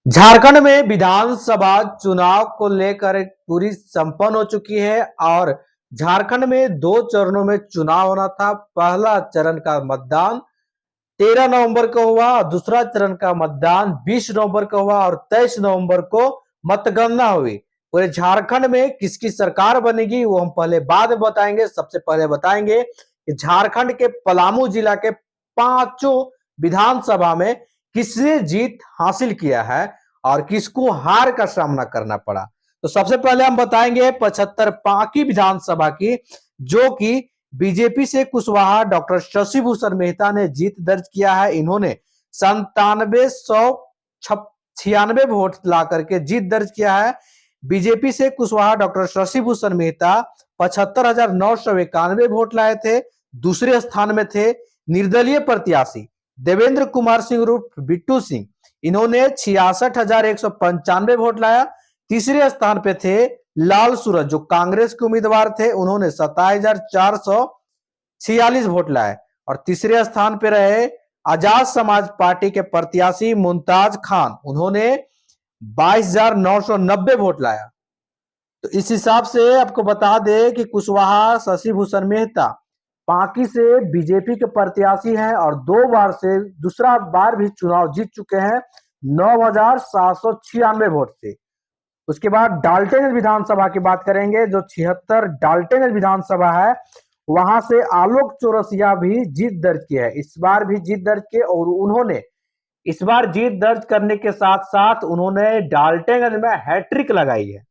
झारखंड में विधानसभा चुनाव को लेकर पूरी संपन्न हो चुकी है और झारखंड में दो चरणों में चुनाव होना था। पहला चरण का मतदान 13 नवंबर को हुआ और दूसरा चरण का मतदान 20 नवंबर को हुआ और 23 नवंबर को मतगणना हुई। पूरे झारखंड में किसकी सरकार बनेगी वो हम पहले बाद में बताएंगे। सबसे पहले बताएंगे कि झारखंड के पलामू जिला के पांचों विधानसभा में किसने जीत हासिल किया है और किसको हार का सामना करना पड़ा। तो सबसे पहले हम बताएंगे 75 पांकी विधानसभा की, जो कि बीजेपी से कुशवाहा डॉक्टर शशि भूषण मेहता ने जीत दर्ज किया है। इन्होंने 9796 वोट ला करके जीत दर्ज किया है। बीजेपी से कुशवाहा डॉक्टर शशि भूषण मेहता 75,991 वोट लाए थे। दूसरे स्थान में थे निर्दलीय प्रत्याशी देवेंद्र कुमार सिंह उर्फ बिट्टू सिंह, इन्होंने 66,195 वोट लाया। तीसरे स्थान पे थे लाल सूरज जो कांग्रेस के उम्मीदवार थे, उन्होंने 27,446 वोट लाए। और तीसरे स्थान पे रहे आजाद समाज पार्टी के प्रत्याशी मुमताज खान, उन्होंने 22,990 वोट लाया। तो इस हिसाब से आपको बता दे कि कुशवाहा शशि भूषण मेहता पांकी से बीजेपी के प्रत्याशी हैं और दो बार से दूसरा बार भी चुनाव जीत चुके हैं 9,796 वोट से। उसके बाद डाल्टनगंज विधानसभा की बात करेंगे, जो 76 डाल्टनगंज विधानसभा है, वहां से आलोक चौरसिया भी जीत दर्ज की है। इस बार भी जीत दर्ज की और उन्होंने इस बार जीत दर्ज करने के साथ साथ उन्होंने डाल्टनगंज में हैट्रिक लगाई है।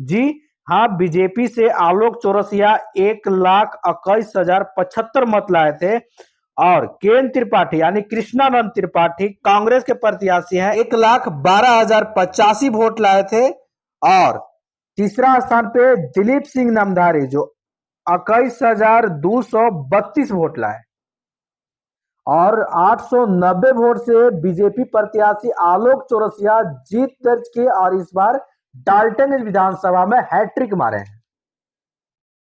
जी हाँ, बीजेपी से आलोक चौरसिया 1,21,075 मत लाए थे और केन त्रिपाठी यानी कृष्णानंद त्रिपाठी कांग्रेस के प्रत्याशी हैं, 1,12,085 वोट लाए थे। और तीसरा स्थान पे दिलीप सिंह नामधारी जो 21,232 वोट लाए और 890 वोट से बीजेपी प्रत्याशी आलोक चौरसिया जीत दर्ज की और इस बार डाल्टनगंज विधानसभा में हैट्रिक मारे हैं।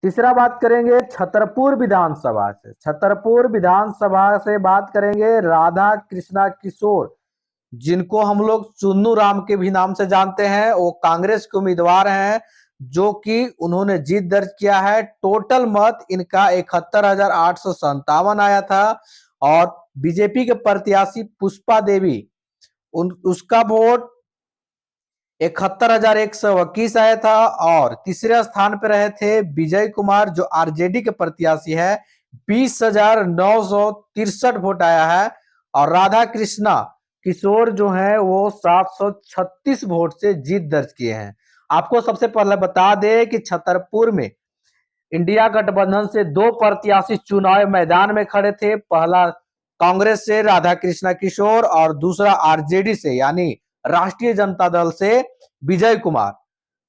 तीसरा बात करेंगे छतरपुर विधानसभा से। छतरपुर विधानसभा से बात करेंगे राधा कृष्णा किशोर, जिनको हम लोग चुन्नू राम के भी नाम से जानते हैं। वो कांग्रेस के उम्मीदवार हैं, जो कि उन्होंने जीत दर्ज किया है। टोटल मत इनका 71,857 आया था और बीजेपी के प्रत्याशी पुष्पा देवी उसका वोट 71,121 आया था। और तीसरे स्थान पर रहे थे विजय कुमार जो आरजेडी के प्रत्याशी है, 20,963 वोट आया है। और राधा कृष्णा किशोर जो है वो 736 वोट से जीत दर्ज किए हैं। आपको सबसे पहले बता दें कि छतरपुर में इंडिया गठबंधन से दो प्रत्याशी चुनाव मैदान में खड़े थे। पहला कांग्रेस से राधा कृष्णा किशोर और दूसरा आरजेडी से यानी राष्ट्रीय जनता दल से विजय कुमार।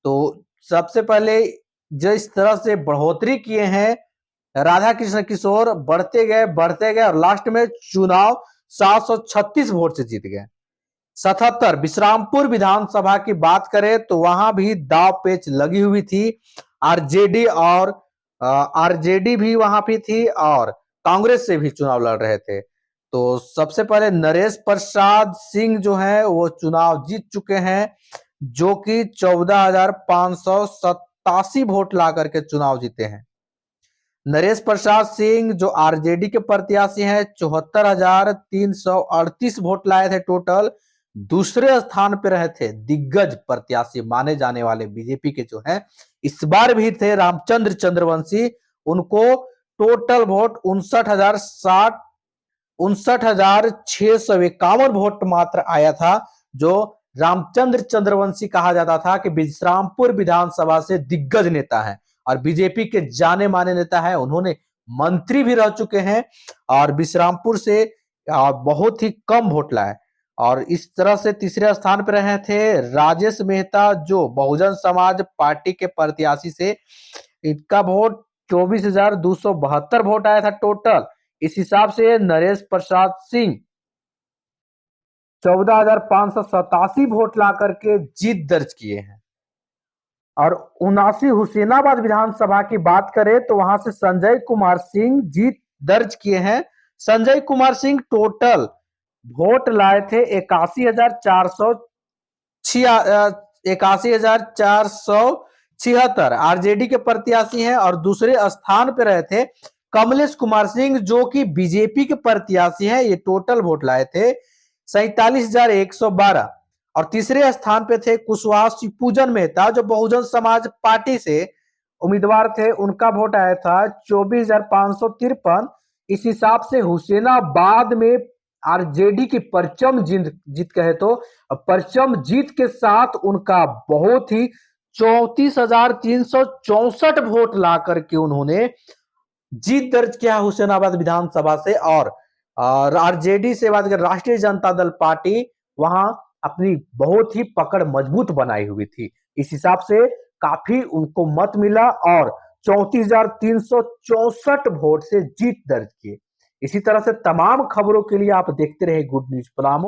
तो सबसे पहले जिस तरह से बढ़ोतरी किए हैं राधा कृष्ण किशोर, बढ़ते गए और लास्ट में चुनाव 736 वोट से जीत गए। 77 विश्रामपुर विधानसभा की बात करें तो वहां भी दाव पेच लगी हुई थी। आरजेडी भी वहां भी थी और कांग्रेस से भी चुनाव लड़ रहे थे। तो सबसे पहले नरेश प्रसाद सिंह जो है वो चुनाव जीत चुके हैं, जो कि 14,587 वोट ला करके चुनाव जीते हैं। नरेश प्रसाद सिंह जो आरजेडी के प्रत्याशी हैं 74,338 वोट लाए थे टोटल। दूसरे स्थान पर रहे थे दिग्गज प्रत्याशी माने जाने वाले बीजेपी के जो हैं, इस बार भी थे रामचंद्र चंद्रवंशी। उनको टोटल वोट 59,651 वोट मात्र आया था, जो रामचंद्र चंद्रवंशी कहा जाता था कि विश्रामपुर विधानसभा से दिग्गज नेता है और बीजेपी के जाने माने नेता है। उन्होंने मंत्री भी रह चुके हैं और विश्रामपुर से बहुत ही कम वोट लाए। और इस तरह से तीसरे स्थान पर रहे थे राजेश मेहता जो बहुजन समाज पार्टी के प्रत्याशी से, इनका वोट 24,272 वोट आया था टोटल। इस हिसाब से नरेश प्रसाद सिंह 14,587 वोट ला करके जीत दर्ज किए हैं। और 79 हुसैनाबाद विधानसभा की बात करें तो वहां से संजय कुमार सिंह जीत दर्ज किए हैं। संजय कुमार सिंह टोटल वोट लाए थे 81,400 81,476 आरजेडी के प्रत्याशी हैं और दूसरे स्थान पे रहे थे कमलेश कुमार सिंह जो कि बीजेपी के प्रत्याशी हैं। ये टोटल वोट लाए थे 47,112 और तीसरे स्थान पे थे कुशवाहा शिवपूजन मेहता जो बहुजन समाज पार्टी से उम्मीदवार थे। उनका वोट आया था 24,553। इस हिसाब से हुसैनाबाद में आरजेडी की परचम जीत कहे तो परचम जीत के साथ उनका बहुत ही 34,364 वोट ला करके उन्होंने जीत दर्ज किया हुसैनाबाद विधानसभा से। और आरजेडी से बात करें राष्ट्रीय जनता दल पार्टी वहां अपनी बहुत ही पकड़ मजबूत बनाई हुई थी। इस हिसाब से काफी उनको मत मिला और 34,364 वोट से जीत दर्ज की। इसी तरह से तमाम खबरों के लिए आप देखते रहे गुड न्यूज पलामू।